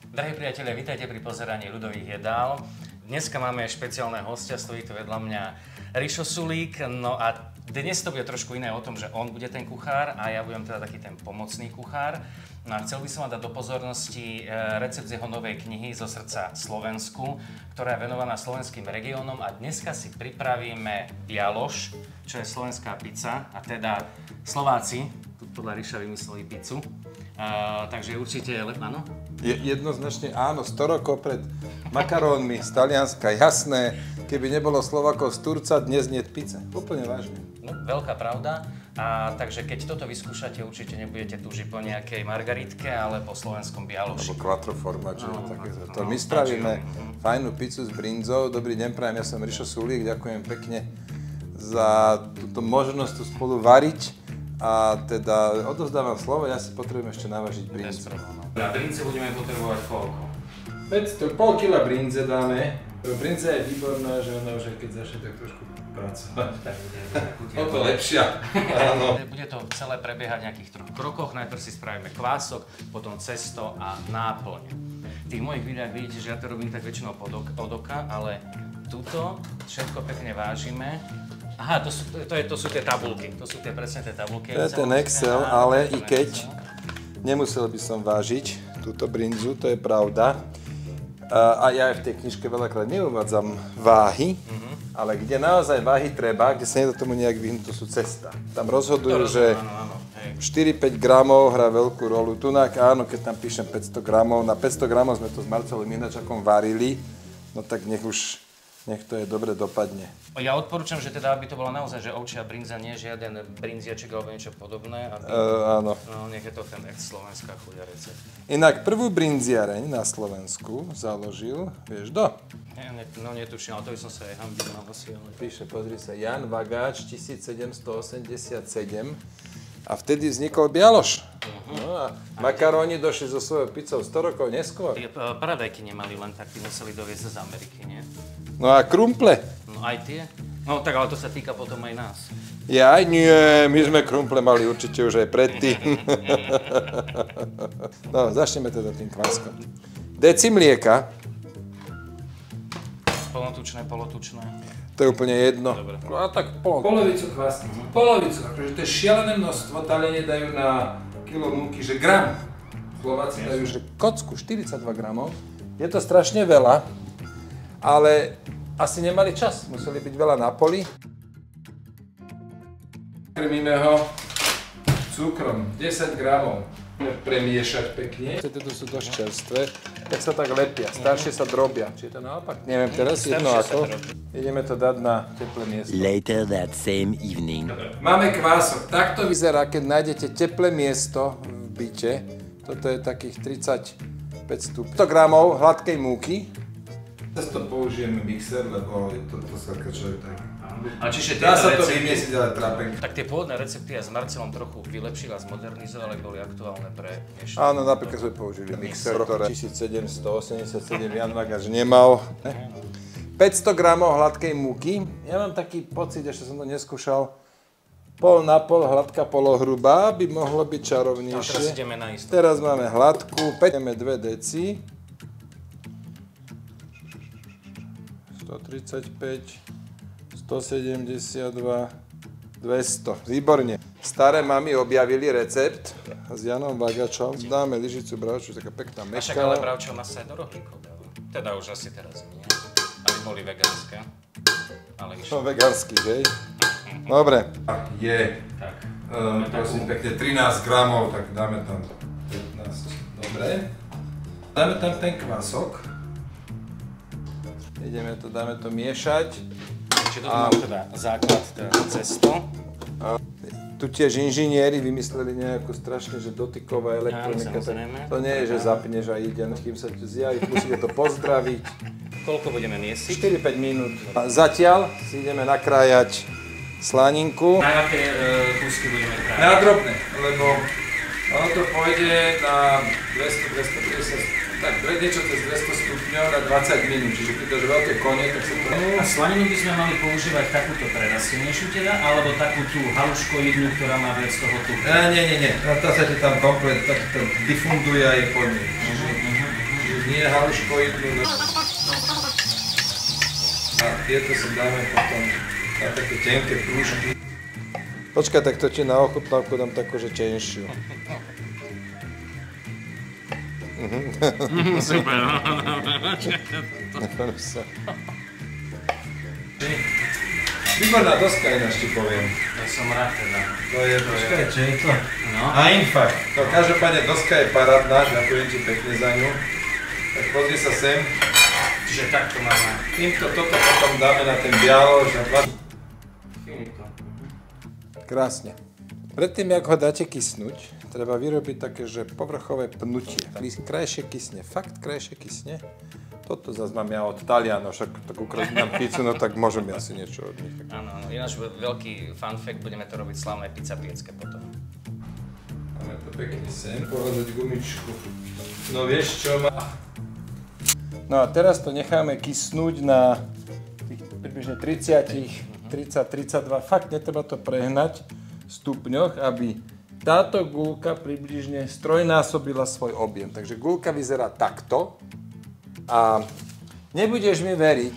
Drahí priatelia, vítajte pri pozeraní ľudových jedál. Dneska máme špeciálne hostia, stojí tu vedľa mňa Rišo Sulík. No a dnes to bude trošku iné o tom, že on bude ten kuchár a ja budem teda taký ten pomocný kuchár. No a chcel by som vám dať do pozornosti recept z jeho novej knihy Zo srdca Slovensku, ktorá je venovaná slovenským regiónom a dneska si pripravíme bialoš, čo je slovenská pizza a teda Slováci, tu podľa Riša vymysleli pizzu. Takže určite je áno? Jednoznačne áno, 100 rokov pred makarónmi z Talianska, jasné. Keby nebolo Slovákov z Turca, dnes nie je pizza. Úplne vážne. No, veľká pravda. Takže keď toto vyskúšate, určite nebudete túžiť po nejakej margaritke, ale po slovenskom bialoši. Alebo quattro formaggio, takéto. My spravíme fajnú pizzu s brinzou. Dobrý deň, prajem, ja som Rišo Sulík. Ďakujem pekne za túto možnosť tu spolu variť. A teda odovzdávam slovo, ja si potrebujem ešte navážiť brinzu. Na brinze budeme potrebovať koľko? 500, pol kila brinze dáme. Brinza je výborná, že ona už keď začne tak trošku pracovať. O to lepšia. Bude to celé prebiehať v nejakých troch krokoch. Najprv si spravíme kvások, potom cesto a náplň. V tých mojich videách vidíte, že ja to robím tak väčšinou od oka, ale tuto všetko pekne vážime. Aha, to sú tie tabulky, to sú presne tie tabulky. To je ten Excel, ale i keď nemusel by som vážiť túto brinzu, to je pravda. A ja aj v tej knižke veľakrát neuvádzam váhy, ale kde naozaj váhy treba, kde sa nedá tomu nejak vyhnúť, to sú cesta. Tam rozhodujú, že 4-5 gramov hrá veľkú rolu. Tunak áno, keď tam píšem 500 gramov, na 500 gramov sme to s Marcelom Ináčakom varili, no tak nech to je dobre dopadne. Ja odporúčam, že teda, aby to bola naozaj, že ovčia brinza, nie žiaden brinziaček alebo niečo podobné. Áno. No, nech je to ten slovenská chudia recept. Inak prvú brinziareň na Slovensku založil, vieš kto? No netuším, ale to by som sa aj hambil na asi. Píše, pozri sa, Jan Vagáč, 1787. A vtedy vznikol bialoš. No a makaróni došli so svojou pizzou 100 rokov neskôr. Tie paradajky nemali len tak, tí museli doviezť z Ameriky, nie? No a krumple? No aj tie? No tak, ale to sa týka potom aj nás. Ja nie, my sme krumple mali určite už aj predtým. No, začneme teda tým kváskom. Deci mlieka. Plnotučné, polotučné. To je úplne jedno. Dobre. No a tak polovicu kvásky. Polovicu, akože to je šialené množstvo. Taliani dajú na kilo múky, že gram. Slováci dajú, že kocku, 42 gramov. Je to strašne veľa, ale asi nemali čas. Museli byť veľa na poli. Krmíme ho cukrom, 10 gramov. Premiešať pekne. Tieto sú dosť čerstvé, tak sa tak lepia. Staršie sa drobia. Či je to naopak? Neviem, teraz jedno ako. Ideme to dať na teplé miesto. Later that same evening. Máme kvások. Takto vyzerá, keď nájdete teplé miesto v byte. Toto je takých 35 stupňov. 100 gramov hladkej múky. Teraz to použijeme mixer, lebo to sa kačuje tak. A čiže dá sa to vymiesiť, ale trápek. Tak tie pôvodné recepty ja s Marcelom trochu vylepšili a zmodernizovali, boli aktuálne pre dnešné. Áno, napríklad sme použili mixer, ktoré 1787 Jan Vagáč nemal. 500 gramov hladkej múky. Ja mám taký pocit, ešte som to neskúšal, pol na pol, hladká polohrubá, by mohlo byť čarovnejšie. Teraz ideme na isto. Teraz máme hladkú, 2 deci. 135, 172, 200. Výborne. Staré mami objavili recept s Janom Vagáčom. Dáme lyžicu bravču, taká pekná meška. Však ale bravčov má sa aj do rohlíkov dáva. Teda už asi teraz nie. Aby boli vegánske. Ale no vegánsky, hej? Dobre. Je. Tak. Prosím pekne, 13 gramov, tak dáme tam 15. Dobre. Dáme tam ten kvások. Dáme to miešať. Čiže to mám teda základ, teda cesto. Tu tiež inžinieri vymysleli nejakú strašne, že dotyková elektronika. To nie je, že zapneš a ide, kým sa tu zjaví, musíte to pozdraviť. Koľko budeme miesiť? 4-5 minút. Zatiaľ si ideme nakrájať slaninku. Na aké kúsky budeme krájať? Na drobné, lebo ono to pôjde na 200-250, tak niečo cez 200 stupňov na 20 minút, čiže keď dáš veľké kone, tak sa to... A slaninu by sme mali používať takúto prerastenejšiu teda, alebo takú tú haluškoidnú, ktorá má viac toho tuku? Nie. Tá sa ti tam komplet, tak to difunduje a je po nej. Čiže nie haluškoidnú. A tieto si dáme potom na také tenké prúžky. Počkaj, tak to ti na ochutnávku dám takú, že tenšiu. Super. Výborná doska ináč ti poviem. Ja som rád teda. To je, počkaj, čo je to? No. Fakt. No každopádne doska je parádna, ďakujem ti pekne za ňu. Tak pozri sa sem. Čiže takto máme. Týmto toto potom dáme na ten bialoš a Finito. Krásne. Predtým, jak ho dáte kysnúť, treba vyrobiť také, že povrchové pnutie. Krajšie kysne, fakt krajšie kysne. Toto zase mám ja od Talianov, však tak ukradnú nám pizzu, no tak môžem asi niečo od nich. Áno, áno. Ináč veľký fun fact, budeme to robiť slávne pizza piecke potom. Máme to pekne sem, pohľadať gumičku. No vieš čo má... No a teraz to necháme kysnúť na tých približne 30, 32, fakt netreba to prehnať v stupňoch, aby táto guľka približne strojnásobila svoj objem. Takže guľka vyzerá takto a nebudeš mi veriť,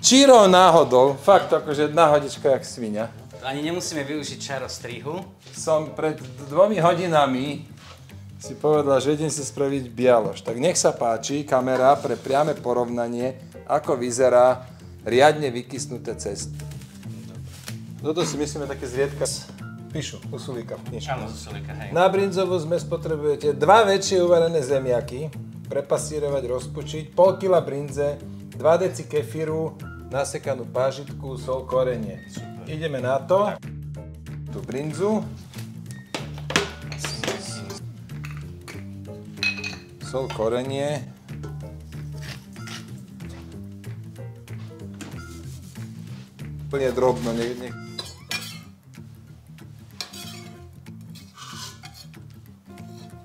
čirou náhodou, fakt akože náhodička jak svinia. Ani nemusíme využiť čaro strihu. Som pred 2 hodinami si povedal, že idem si spraviť bialoš. Tak nech sa páči kamera pre priame porovnanie, ako vyzerá riadne vykysnuté cesty. Toto si myslíme také zriedka. Píšu, u Sulíka v knižke. Áno, z Sulíka, hej. Na brinzovú zmes potrebujete 2 väčšie uvarené zemiaky, prepasírovať, rozpučiť, pol kila brinze, 2 deci kefíru, nasekanú pážitku, sol, korenie. Super. Ideme na to. Tú brinzu. Sol, korenie. Úplne drobno,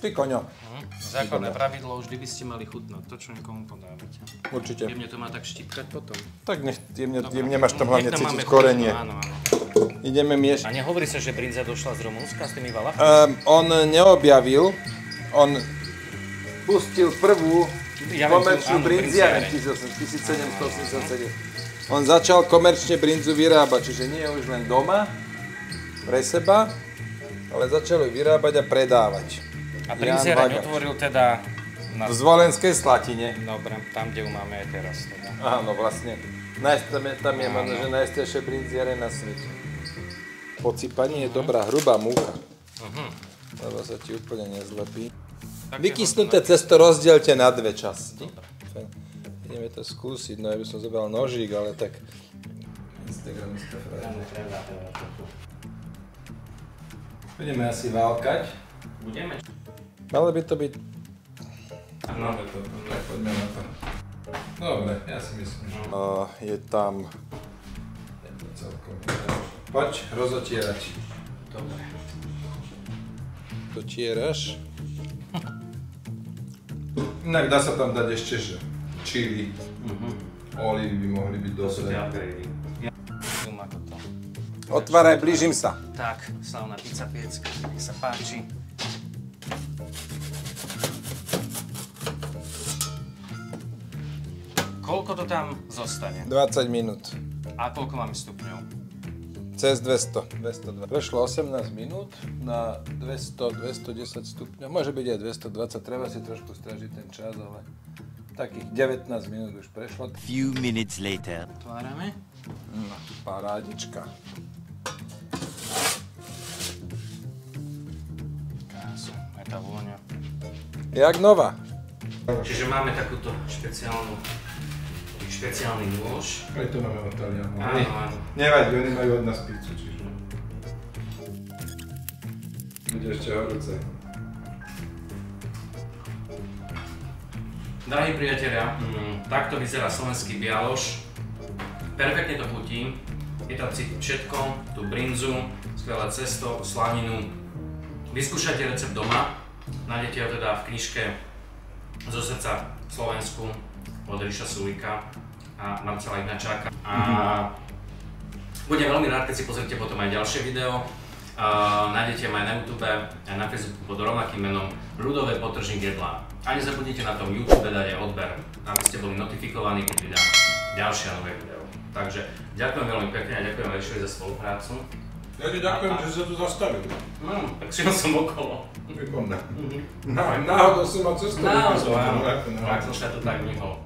Ty koňo. Základné pravidlo, vždy by ste mali chutnať to, čo niekomu podávate. Určite. Jemne to má tak štípkať potom. Tak jemne máš tam hlavne cítiť máme korenie. Áno, áno. Ideme miešať. A nehovorí sa, že brinza došla z Rumunska s tými valachmi? On neobjavil, on pustil prvú komerčnú brinziareň 1787. On začal komerčne brinzu vyrábať, čiže nie už len doma, pre seba, ale začal ju vyrábať a predávať. A brinziareň otvoril teda v Zvolenskej Slatine. Dobre, tam, kde ju máme aj teraz teda. Áno, vlastne. Tam je možno, že najstaršia brinziareň na svete. Pocypanie je dobrá, hrubá múka. Lebo sa ti úplne nezlepí. Vykysnuté cesto rozdielte na 2 časti. Ideme to skúsiť, no ja by som zobral nožík, ale tak... Instagramista frajer. Budeme asi válkať. Budeme? Malo by to byť... No. Tak poďme na to. Dobre, ja si myslím, že... Je tam... Je to celkom... Poď, rozotierať. Dobre. Dotieraš. Inak dá sa tam dať ešte, že čili, olivy by mohli byť dosť. Ako to. Otváraj, blížim sa. Tak, slávna pizza piecka, nech sa páči. Koľko to tam zostane? 20 minút. A koľko máme stupňov? Cez 200. 202. Prešlo 18 minút na 200-210 stupňov. Môže byť aj 220, treba si trošku strážiť ten čas, ale takých 19 minút už prešlo. Few minutes later. Otvárame. No, parádička. Krásu, aj tá vôňa. Jak nová. Čiže máme takúto špeciálny nôž. Aj to máme od Talianov. Áno, áno. Nevadí, oni majú od nás pizzu, čiže... Bude ešte horúce. Drahí priatelia, takto vyzerá slovenský bialoš. Perfektne to chutí. Je tam cítiť všetko, tú brinzu, skvelé cesto, slaninu. Vyskúšajte recept doma. Nájdete ho teda v knižke Zo srdca Slovensku od Ríša Sulíka a Marcela Ignačáka. A budem veľmi rád, keď si pozrite potom aj ďalšie video. Nájdete ma aj na YouTube, aj na Facebooku pod rovnakým menom Ľudové podtržník jedla. A nezabudnite na tom YouTube dať aj odber, aby ste boli notifikovaní, keď vydám ďalšie nové video. Takže ďakujem veľmi pekne a ďakujem Ríšovi za spoluprácu. Ja ti ďakujem, že si sa tu zastavil. Tak šiel som okolo. Výborné. Náhodou som mal cestu. Náhodou, áno. Tak som sa to tak myhol.